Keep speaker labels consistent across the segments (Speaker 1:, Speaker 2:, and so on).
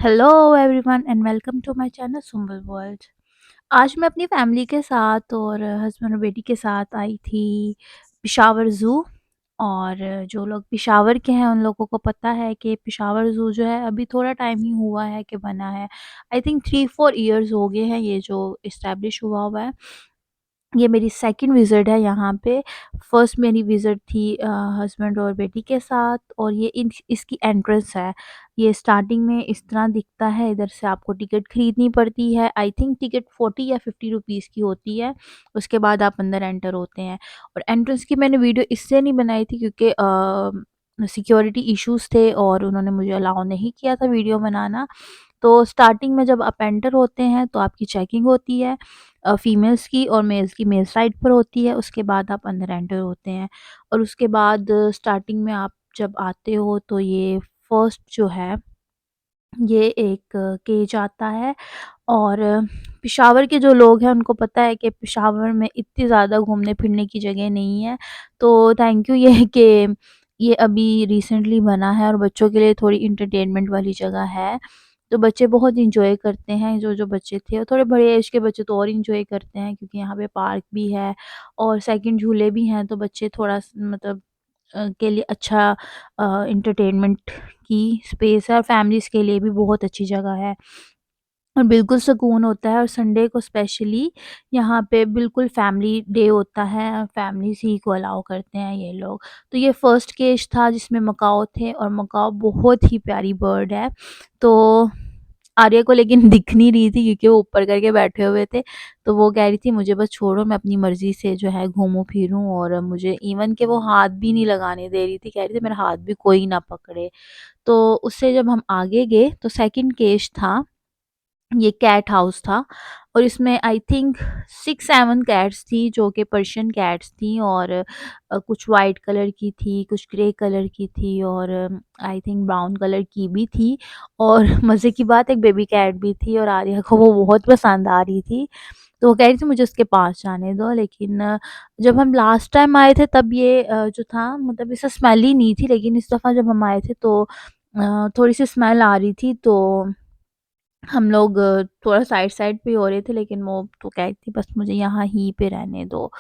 Speaker 1: Hello everyone and welcome to my channel Sumbal world. आज मैं अपनी फैमिली के साथ और हस्बैंड और बेटी के साथ आई थी पिशावर ज़ू। और जो लोग पिशावर के हैं उन लोगों को पता है कि पिशावर ज़ू जो है अभी थोड़ा टाइम ही हुआ है कि बना है। आई थिंक 3-4 इयर्स हो गए हैं ये जो इस्टेब्लिश हुआ है। ये मेरी सेकंड विज़िट है यहाँ पे। फर्स्ट मेरी विज़िट थी हस्बैंड और बेटी के साथ, और ये इन इसकी एंट्रेंस है। ये स्टार्टिंग में इस तरह दिखता है, इधर से आपको टिकट खरीदनी पड़ती है। आई थिंक टिकट 40 या 50 रुपीज़ की होती है। उसके बाद आप अंदर एंटर होते हैं। और एंट्रेंस की मैंने वीडियो इसलिए नहीं बनाई थी क्योंकि सिक्योरिटी इश्यूज़ थे और उन्होंने मुझे अलाउ नहीं किया था वीडियो बनाना। तो स्टार्टिंग में जब आप एंटर होते हैं तो आपकी चेकिंग होती है, फीमेल्स की, और मेल्स की मेल साइड पर होती है। उसके बाद आप अंदर एंटर होते हैं। और उसके बाद स्टार्टिंग में आप जब आते हो तो ये फर्स्ट जो है ये एक केज आता है। और पेशावर के जो लोग हैं उनको पता है कि पेशावर में इतनी ज़्यादा घूमने फिरने की जगह नहीं है। तो थैंक यू ये है कि ये अभी रिसेंटली बना है और बच्चों के लिए थोड़ी एंटरटेनमेंट वाली जगह है। तो बच्चे बहुत एंजॉय करते हैं, जो बच्चे थे, और थोड़े बड़े एज के बच्चे तो और एंजॉय करते हैं क्योंकि यहाँ पे पार्क भी है और सेकंड झूले भी हैं। तो बच्चे थोड़ा मतलब के लिए अच्छा एंटरटेनमेंट की स्पेस है, और फैमिलीज़ के लिए भी बहुत अच्छी जगह है। और बिल्कुल सुकून होता है, और संडे को स्पेशली यहाँ पे बिल्कुल फैमिली डे होता है, फैमिलीज़ ही को अलाउ करते हैं ये लोग। तो ये फर्स्ट केज था जिसमें मकाओ थे, और मकाओ बहुत ही प्यारी बर्ड है। तो आर्या को लेकिन दिख नहीं रही थी क्योंकि वो ऊपर करके बैठे हुए थे। तो वो कह रही थी मुझे बस छोड़ो, मैं अपनी मर्ज़ी से जो है घूमूँ फिरूँ, और मुझे इवन कि वो हाथ भी नहीं लगाने दे रही थी, कह रही थी मेरा हाथ भी कोई ना पकड़े। तो उससे जब हम आगे गए तो सेकंड केज था, ये कैट हाउस था। और इसमें आई थिंक 6-7 कैट्स थी जो कि पर्शियन कैट्स थी, और कुछ वाइट कलर की थी, कुछ ग्रे कलर की थी, और आई थिंक ब्राउन कलर की भी थी। और मज़े की बात एक बेबी कैट भी थी, और आर्या को वो बहुत पसंद आ रही थी। तो वो कह रही थी मुझे उसके पास जाने दो। लेकिन जब हम लास्ट टाइम आए थे तब ये जो था मतलब इससे स्मेल ही नहीं थी, लेकिन इस दफ़ा जब हम आए थे तो थोड़ी सी स्मेल आ रही थी। तो हम लोग थोड़ा साइड-साइड पे हो रहे थे, लेकिन वो तो कह रही थी बस मुझे यहाँ ही पे रहने दो।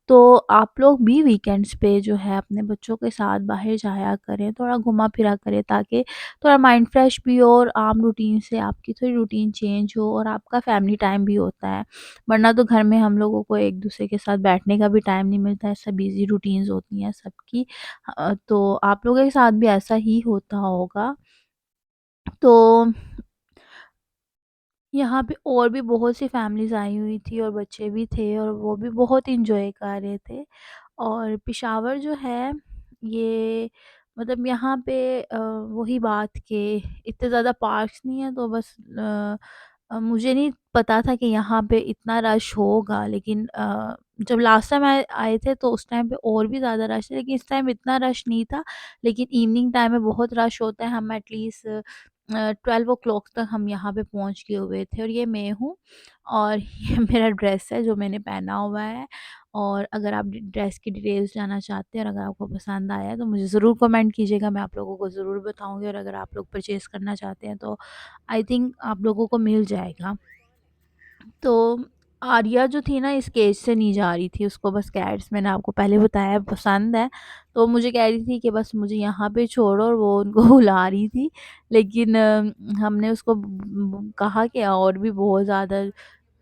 Speaker 1: तो आप लोग भी वीकेंड्स पे जो है अपने बच्चों के साथ बाहर जाया करें, थोड़ा घुमा-फिरा करें ताकि थोड़ा माइंड फ्रेश भी हो और आम रूटीन से आपकी थोड़ी रूटीन चेंज हो, और आपका फैमिली टाइम भी होता है। वरना तो घर में हम लोगों को एक-दूसरे के साथ बैठने का भी टाइम नहीं मिलता है, सब बिज़ी रूटीन्स होती हैं सबकी। तो आप लोगों के साथ भी ऐसा ही होता होगा। तो यहाँ पे और भी बहुत सी फैमिलीज़ आई हुई थी और बच्चे भी थे, और वो भी बहुत एंजॉय कर रहे थे। और पेशावर जो है ये मतलब यहाँ पे वही बात कि इतने ज़्यादा पार्क्स नहीं है, तो बस मुझे नहीं पता था कि यहाँ पे इतना रश होगा। लेकिन जब लास्ट टाइम आए आए थे तो उस टाइम पे और भी ज़्यादा रश था, लेकिन इस टाइम इतना रश नहीं था। लेकिन इवनिंग टाइम में बहुत रश होता है। हम एटलीस्ट 12 ओ क्लॉक तक हम यहाँ पे पहुँच गए हुए थे। और ये मैं हूँ, और ये मेरा ड्रेस है जो मैंने पहना हुआ है। और अगर आप ड्रेस की डिटेल्स जानना चाहते हैं और अगर आपको पसंद आया है तो मुझे ज़रूर कमेंट कीजिएगा, मैं आप लोगों को ज़रूर बताऊँगी। और अगर आप लोग परचेज़ करना चाहते हैं तो आई थिंक आप लोगों को मिल जाएगा। तो आर्या जो थी ना इस केज से नहीं जा रही थी, उसको बस कैट्स, मैंने आपको पहले बताया, पसंद है। तो मुझे कह रही थी कि बस मुझे यहाँ पे छोड़ो, और वो उनको बुला रही थी। लेकिन हमने उसको कहा कि और भी बहुत ज़्यादा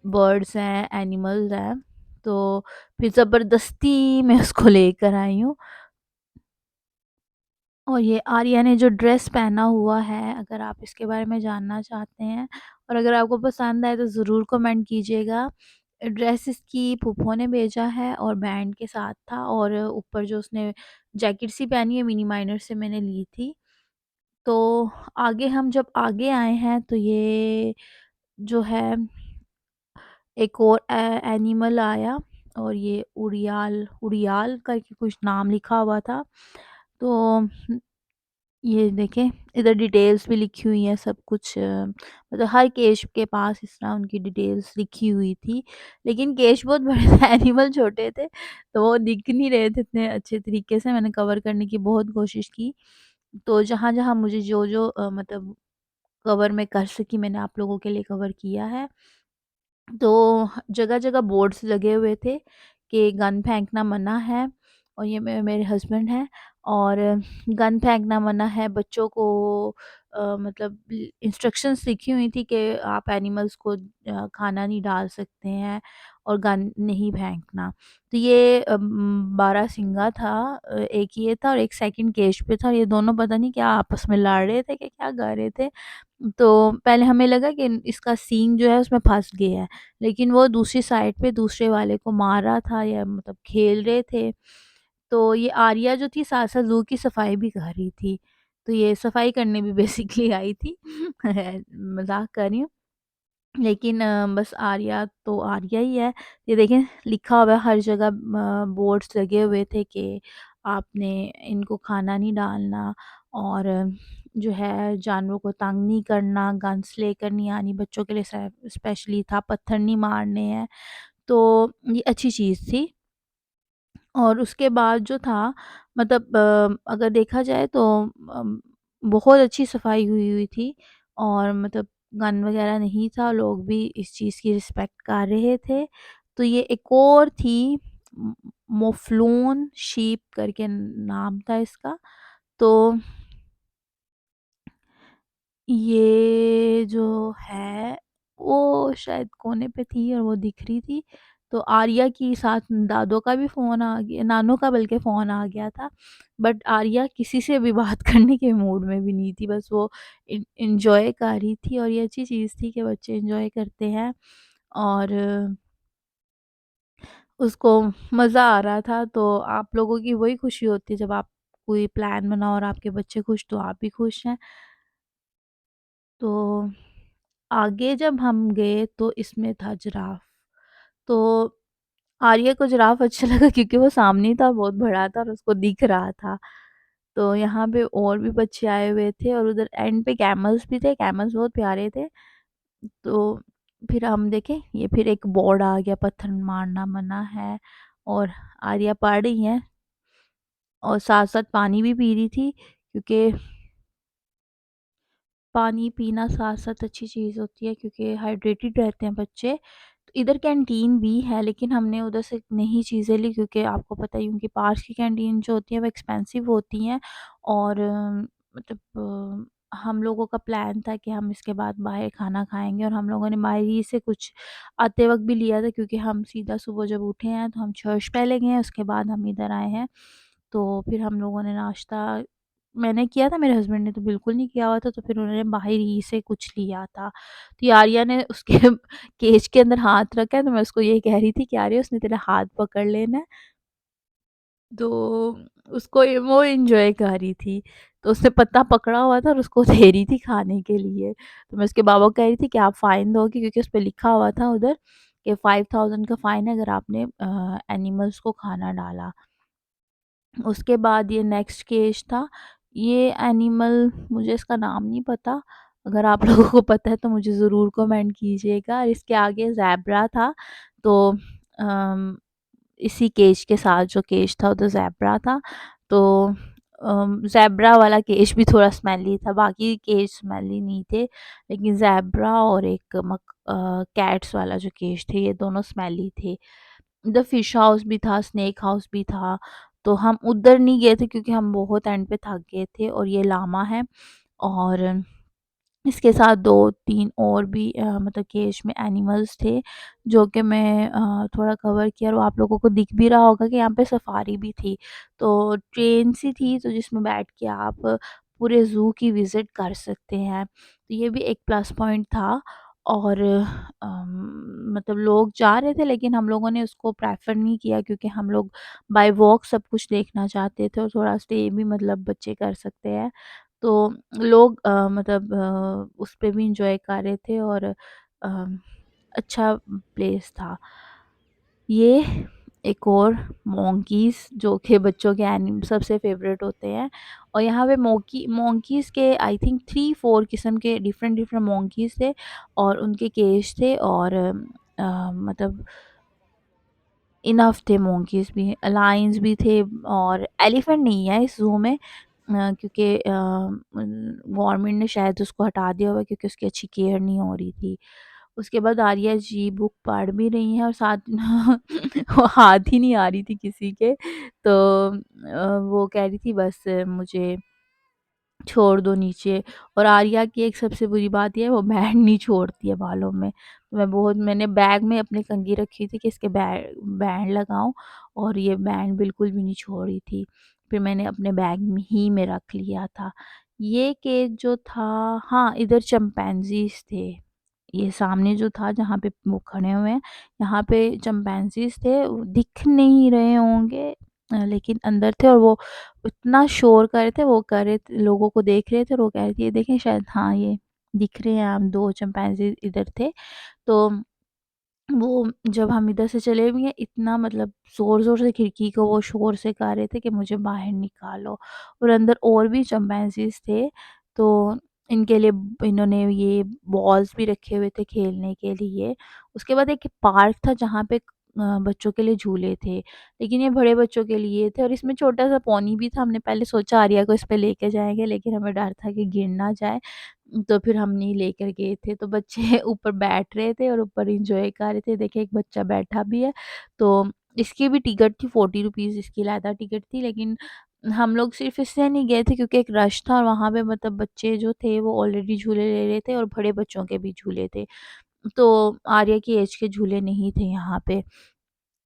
Speaker 1: बर्ड्स हैं, एनिमल्स हैं। तो फिर ज़बरदस्ती मैं उसको लेकर आई हूँ। और ये आर्या ने जो ड्रेस पहना हुआ है, अगर आप इसके बारे में जानना चाहते हैं और अगर आपको पसंद आए तो ज़रूर कमेंट कीजिएगा। ड्रेस इसकी फूफो ने भेजा है और बैंड के साथ था, और ऊपर जो उसने जैकेट सी पहनी है मिनी माइनर से मैंने ली थी। तो आगे हम जब आगे आए हैं तो ये जो है एक और एनिमल आया, और ये उड़ियाल उड़ियाल करके कुछ नाम लिखा हुआ था। तो ये देखें, इधर डिटेल्स भी लिखी हुई हैं, सब कुछ मतलब हर केश के पास इस तरह उनकी डिटेल्स लिखी हुई थी। लेकिन केश बहुत बड़े थे, एनिमल छोटे थे, तो वो दिख नहीं रहे थे इतने अच्छे तरीके से। मैंने कवर करने की बहुत कोशिश की। तो जहाँ-जहाँ मुझे जो-जो मतलब कवर मैं कर सकी मैंने आप लोगों के लिए कवर किया है। तो जगह-जगह बोर्ड्स लगे हुए थे कि गन फेंकना मना है, और ये मेरे हस्बैंड हैं, और गन फेंकना मना है। बच्चों को मतलब इंस्ट्रक्शंस लिखी हुई थी कि आप एनिमल्स को खाना नहीं डाल सकते हैं और गन नहीं फेंकना। तो ये बारहसिंगा था, एक ये था और एक सेकंड केज पे था, और ये दोनों पता नहीं क्या आपस में लड़ रहे थे कि क्या कर रहे थे। तो पहले हमें लगा कि इसका सींग जो है उसमें फँस गया है, लेकिन वो दूसरी साइड पे दूसरे वाले को मार रहा था, या मतलब खेल रहे थे। तो ये आर्या जो थी साथ-साथ ज़ू की सफाई भी कर रही थी। तो ये सफाई करने भी बेसिकली आई थी। मज़ाक कर रही हूँ। लेकिन बस आर्या तो आर्या ही है। ये देखें लिखा हुआ है हर जगह, बोर्ड्स लगे हुए थे कि आपने इनको खाना नहीं डालना, और जो है जानवरों को तंग नहीं करना, गन्स लेकर नहीं आनी, बच्चों के लिए स्पेशली था, पत्थर नहीं मारने हैं। तो ये अच्छी चीज़ थी। और उसके बाद जो था, मतलब अगर देखा जाए तो बहुत अच्छी सफाई हुई हुई थी, और मतलब गन वगैरह नहीं था, लोग भी इस चीज़ की रिस्पेक्ट कर रहे थे। तो ये एक और थी, मोफ्लोन शीप करके नाम था इसका। तो ये जो है वो शायद कोने पे थी और वो दिख रही थी। तो आर्या की साथ दादों का भी फ़ोन आ गया, नानों का बल्कि फ़ोन आ गया था। बट आर्या किसी से भी बात करने के मूड में भी नहीं थी, बस वो एन्जॉय कर रही थी, और ये अच्छी चीज़ थी कि बच्चे एन्जॉय करते हैं, और उसको मज़ा आ रहा था। तो आप लोगों की वही खुशी होती है जब आप कोई प्लान बनाओ और आपके बच्चे खुश, तो आप भी खुश हैं। तो आगे जब हम गए तो इसमें था जिराफ। तो आर्या को जिराफ अच्छा लगा क्योंकि वो सामने ही था, बहुत बड़ा था और उसको दिख रहा था। तो यहाँ पे और भी बच्चे आए हुए थे, और उधर एंड पे कैमल्स भी थे, कैमल्स बहुत प्यारे थे। तो फिर हम देखे, ये फिर एक बोर्ड आ गया, पत्थर मारना मना है, और आर्या पढ़ रही हैं और साथ-साथ पानी भी पी रही थी, क्योंकि पानी पीना साथ-साथ अच्छी चीज़ होती है, क्योंकि हाइड्रेटेड रहते हैं बच्चे। तो इधर कैंटीन भी है, लेकिन हमने उधर से नहीं चीज़ें ली, क्योंकि आपको पता ही है उनकी पास की कैंटीन जो होती है वो एक्सपेंसिव होती हैं, और मतलब हम लोगों का प्लान था कि हम इसके बाद बाहर खाना खाएँगे, और हम लोगों ने बाहर ही से कुछ आते वक़्त भी लिया था, क्योंकि हम सीधा सुबह जब उठे हैं तो हम चर्च पहले गए हैं, उसके बाद हम इधर आए हैं। तो फिर हम लोगों ने नाश्ता मैंने किया था, मेरे हस्बैंड ने तो बिल्कुल नहीं किया हुआ था, तो फिर उन्होंने बाहर ही से कुछ लिया था। तो ये आर्या ने उसके केज के अंदर हाथ रखा है, तो मैं उसको यही कह रही थी कि आर्या उसने तेरा हाथ पकड़ लेना है। तो उसको वो एन्जॉय कर रही थी। तो उसने पत्ता पकड़ा हुआ था और उसको दे रही थी खाने के लिए। तो मैं उसके बाबा को कह रही थी कि आप फ़ाइन दोगे, क्योंकि उसपे लिखा हुआ था उधर कि 5000 का फ़ाइन है अगर आपने एनिमल्स को खाना डाला। उसके बाद ये नेक्स्ट केज था। ये एनिमल मुझे इसका नाम नहीं पता, अगर आप लोगों को पता है तो मुझे ज़रूर कमेंट कीजिएगा। इसके आगे ज़ेब्रा था। तो अम, इसी केज के साथ जो केज था उधर ज़ेब्रा था। तो ज़ेब्रा वाला केज भी थोड़ा स्मेली था, बाकी केज स्मेली नहीं थे, लेकिन ज़ेब्रा और एक कैट्स वाला जो केज थे ये दोनों स्मेली थे। द फिश हाउस भी था, स्नेक हाउस भी था। तो हम उधर नहीं गए थे क्योंकि हम बहुत एंड पे थक गए थे, और ये लामा है, और इसके साथ 2-3 और भी मतलब केज में एनिमल्स थे, जो कि मैं थोड़ा कवर किया, और वो आप लोगों को दिख भी रहा होगा कि यहाँ पे सफारी भी थी। तो ट्रेन सी थी, तो जिसमें बैठ के आप पूरे ज़ू की विज़िट कर सकते हैं। तो ये भी एक प्लस पॉइंट था, और मतलब लोग जा रहे थे, लेकिन हम लोगों ने उसको प्रेफ़र नहीं किया, क्योंकि हम लोग बाय वॉक सब कुछ देखना चाहते थे, और थोड़ा स्टे भी मतलब बच्चे कर सकते हैं। तो लोग मतलब उस पे भी एन्जॉय कर रहे थे, और अच्छा प्लेस था। ये एक और मोंकीज़, जो कि बच्चों के सबसे फ़ेवरेट होते हैं, और यहाँ पे मोंकीज़ के आई थिंक 3-4 किस्म के डिफ़रेंट मोंकीज़ थे, और उनके केज थे, और मतलब इनफ थे मोंकीज़ भी, लायंस भी थे, और एलिफेंट नहीं है इस ज़ू में। क्योंकि गवर्नमेंट ने शायद उसको हटा दिया होगा क्योंकि उसकी अच्छी केयर नहीं हो रही थी। उसके बाद आर्या जी बुक पढ़ भी रही हैं और साथ वो हाथ ही नहीं आ रही थी किसी के। तो वो कह रही थी बस मुझे छोड़ दो नीचे। और आर्या की एक सबसे बुरी बात ये है वो बैंड नहीं छोड़ती है बालों में। तो मैंने बैग में अपनी कंघी रखी थी कि इसके बैंड लगाऊं, और ये बैंड बिल्कुल भी नहीं छोड़ रही थी। फिर मैंने अपने बैग में ही में रख लिया था। ये केक जो था, हाँ, इधर चिंपैंजीज़ थे। ये सामने जो था जहाँ पे वो खड़े हुए हैं, यहाँ पे चिंपैंजीज़ थे। वो दिख नहीं रहे होंगे लेकिन अंदर थे, और वो इतना शोर कर रहे थे, वो कर रहे थे, लोगों को देख रहे थे, और वो कह रही थी ये देखें शायद, हाँ, ये दिख रहे हैं, हम 2 चिंपैंज़ी इधर थे। तो वो जब हम इधर से चले भी हैं, इतना मतलब ज़ोर-ज़ोर से खिड़की को वो शोर से गा रहे थे कि मुझे बाहर निकालो। और अंदर और भी चिंपैंज़ीज़ थे, तो इनके लिए इन्होंने ये बॉल्स भी रखे हुए थे खेलने के लिए। उसके बाद एक पार्क था जहाँ पे बच्चों के लिए झूले थे, लेकिन ये बड़े बच्चों के लिए थे, और इसमें छोटा-सा पोनी भी था। हमने पहले सोचा आर्या को इस पे लेके जाएँगे, लेकिन हमें डर था कि गिर ना जाए। तो फिर हम नहीं लेकर गए थे। तो बच्चे ऊपर बैठ रहे थे और ऊपर एन्जॉय कर रहे थे। देखिए एक बच्चा बैठा भी है। तो इसकी भी टिकट थी 40 रुपीज़, इसकी अलहदा टिकट थी, लेकिन हम लोग सिर्फ़ इसलिए नहीं गए थे क्योंकि एक रश था, और वहाँ पे मतलब बच्चे जो थे वो ऑलरेडी झूले ले रहे थे और बड़े बच्चों के भी झूले थे। तो आर्या की एज के झूले नहीं थे यहाँ पे।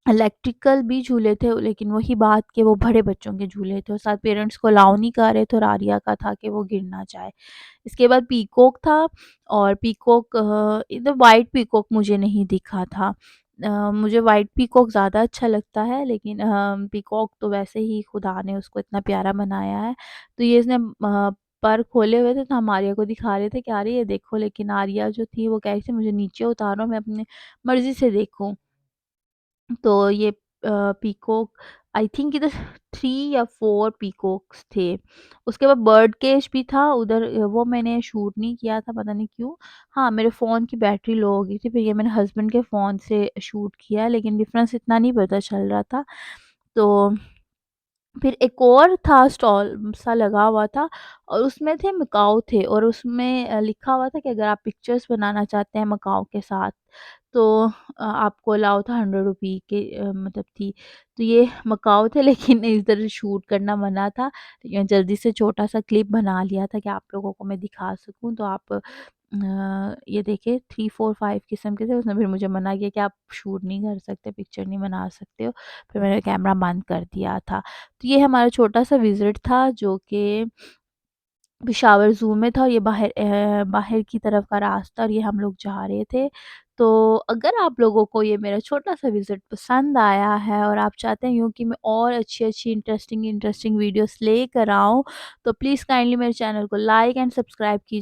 Speaker 1: इलेक्ट्रिकल भी झूले थे, लेकिन वही बात कि वो बड़े बच्चों के झूले थे, और साथ पेरेंट्स को अलाउ नहीं कर रहे थे, और आर्या का था कि वो गिर ना जाए। इसके बाद पीकॉक था, और पीकॉक इधर व्हाइट पीकॉक मुझे नहीं दिखा था। मुझे व्हाइट पीकॉक ज़्यादा अच्छा लगता है, लेकिन पीकॉक तो वैसे ही खुदा ने उसको इतना प्यारा बनाया है। तो ये इसने पर खोले हुए थे, तो हम आर्या को दिखा रहे थे कि आर्या ये देखो, लेकिन आर्या जो थी वो कह रही थी मुझे नीचे उतारो, मैं अपनी मर्ज़ी से देखूँ। तो ये पीकॉक, आई थिंक इधर 3 या 4 पीकॉक्स थे। उसके बाद बर्ड केज भी था उधर, वो मैंने शूट नहीं किया था, पता नहीं क्यों। हाँ, मेरे फ़ोन की बैटरी लो हो गई थी, फिर ये मैंने हस्बैंड के फ़ोन से शूट किया, लेकिन डिफ़रेंस इतना नहीं पता चल रहा था। तो फिर एक और था स्टॉल सा लगा हुआ था, और उसमें थे मकाऊ थे, और उसमें लिखा हुआ था कि अगर आप पिक्चर्स बनाना चाहते हैं मकाऊ के साथ, तो आपको अलाउ था 100 रुपये के मतलब थी। तो ये मकाऊ थे, लेकिन इधर शूट करना मना था। लेकिन जल्दी से छोटा-सा क्लिप बना लिया था कि आप लोगों को मैं दिखा सकूँ। तो आप ये देखिए 3, 4, 5 किस्म के थे। उसने फिर मुझे मना किया कि आप शूट नहीं कर सकते, पिक्चर नहीं बना सकते हो। फिर मैंने कैमरा बंद कर दिया था। तो ये हमारा छोटा-सा विज़िट था जो कि पेशावर ज़ू में था, और ये बाहर की तरफ का रास्ता, और ये हम लोग जा रहे थे। तो अगर आप लोगों को ये मेरा छोटा-सा विज़िट पसंद आया है और आप चाहते हैं यूँ कि मैं और अच्छी-अच्छी इंटरेस्टिंग वीडियोज़ लेकर आऊँ, तो प्लीज़ काइंडली मेरे चैनल को लाइक एंड सब्सक्राइब कीजिए।